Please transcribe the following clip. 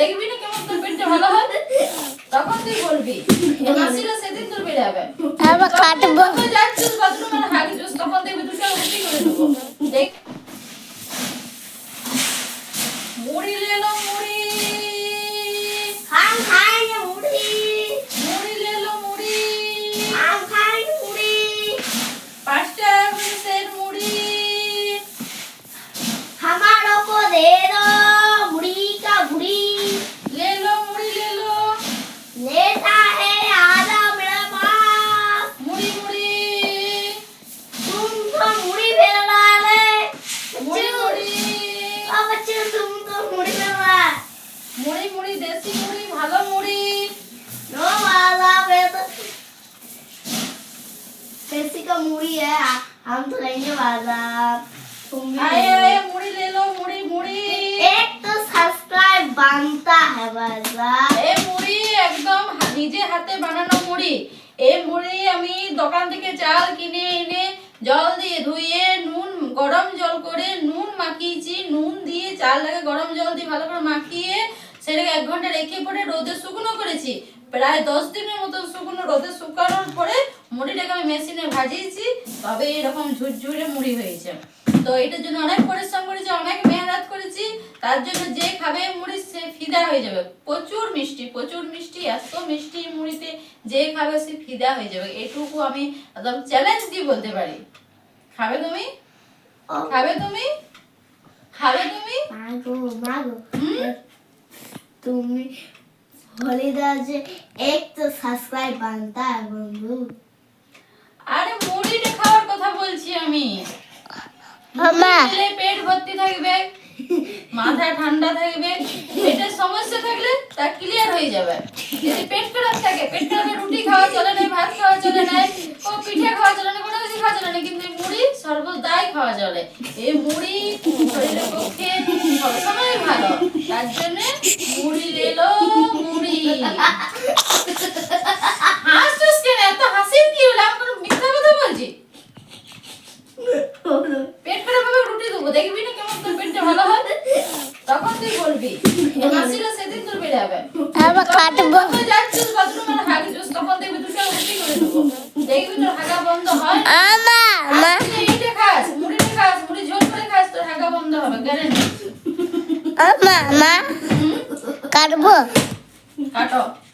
দেখবি না কেমন তোর পেটটা ভালো হয়, তখন তুই বলবি হাসিটা সেদিন তোর বেড়ে যাবে। আবার কাটবো। তখন যাচ্ছিস বাথরুমে আর হাগছিস, তখন দেখবি দুটো উল্টি করে দেবো। দেখ মুড়ি লেলো মুড়ি, हम खाएंगे मुड़ी, মুড়ি লেলো মুড়ি, हम खाएंगे मुड़ी, 5 টাকা করে সের মুড়ি। हमारो को दे दो मुड़ी का मुड़ी। লেলো মুড়ি লেলো, लेता है आधा मेरा बाप, মুড়ি মুড়ি, तुम तो मुड़ी फेरा ले মুড়ি মুড়ি, अब बच्चे तुम तो मुड़ी फेरा মুড়ি মুড়ি, দেশি মুড়ি, ভালো মুড়ি। नो वाला पे तो देसी का मुड़ी है, हम तो लेंगे बाजार, तुम भी আয়ে लेंगे। আয়ে মুড়ি লেলো মুড়ি মুড়ি। एक तो सब्सक्राइब बनता है बाजार। এই মুড়ি একদম নিজে হাতে বানানো মুড়ি। এই মুড়ি আমি দোকান থেকে চাল কিনে এনে জল দিয়ে ধুয়ে নুন গরম জল করে নুন মাখিয়েছি, নুন দিয়ে চালটাকে গরম জল দিয়ে ভালো করে মাখিয়ে সেটাকে 1 ঘন্টা রেখে পরে রোদে শুকনো করেছি। প্রায় 10 দিনের মতো শুকনো রোদে শুকানোর পরে মুড়িটাকে আমি মেশিনে ভাজিয়েছি, তবে এরকম ঝুরঝুরে মুড়ি হয়েছে। তো এটার জন্য অনেক পরিশ্রম করেছি, অনেক মেহনত করেছি, তার জন্য যে খাবে মুড়ি সে ফিদা হয়ে যাবে। প্রচুর মিষ্টি, প্রচুর মিষ্টি, এত মিষ্টি মুড়িতে যে খাবে সে ফিদা হয়ে যাবে, এটুকু আমি একদম চ্যালেঞ্জ দিয়ে বলতে পারি। খাবে তুমি? খাবে তুমি? খাবে তুমি? मागो मागो হুম? तुम्हें हॉलीडे से एक तो सब्सक्राइब बनता है बंधु। আরে মুড়িটা খাওয়ার কথা বলছি আমি। আম্মা। মুড়ি খেলে পেট ভর্তি থাকবে, মাথা ঠান্ডা থাকবে, পেটের সমস্যা থাকলে তা ক্লিয়ার হয়ে যাবে। যদি পেট খারাপ থাকে, পেট খারাপে রুটি খাওয়া চলে না, ভাত খাওয়া চলে না, ও পিঠে খাওয়া চলে না, কোনো কিছু খাওয়া চলে না, কিন্তু এই মুড়ি সর্বদাই খাওয়া চলে। এই মুড়ি শরীরের পক্ষে সবসময় ভালো, তার জন্য মুড়ি লেলো মুড়ি। হাসছিস কেন? এত হাসির কি হলো? আমি কোনো মিথ্যা কথা বলছি? পেট খারাপ হবে রুটি দেবো, দেখবি না কেমন তোর পেটটা ভালো হয়, তখন তুই বলবি হাসিটা সেদিন তোর বেড়ে যাবে। আবার কাটবো। তখন যাচ্ছিস বাথরুমে আর হাগছিস, তখন দেখবি দুটো উল্টি করে দেবো।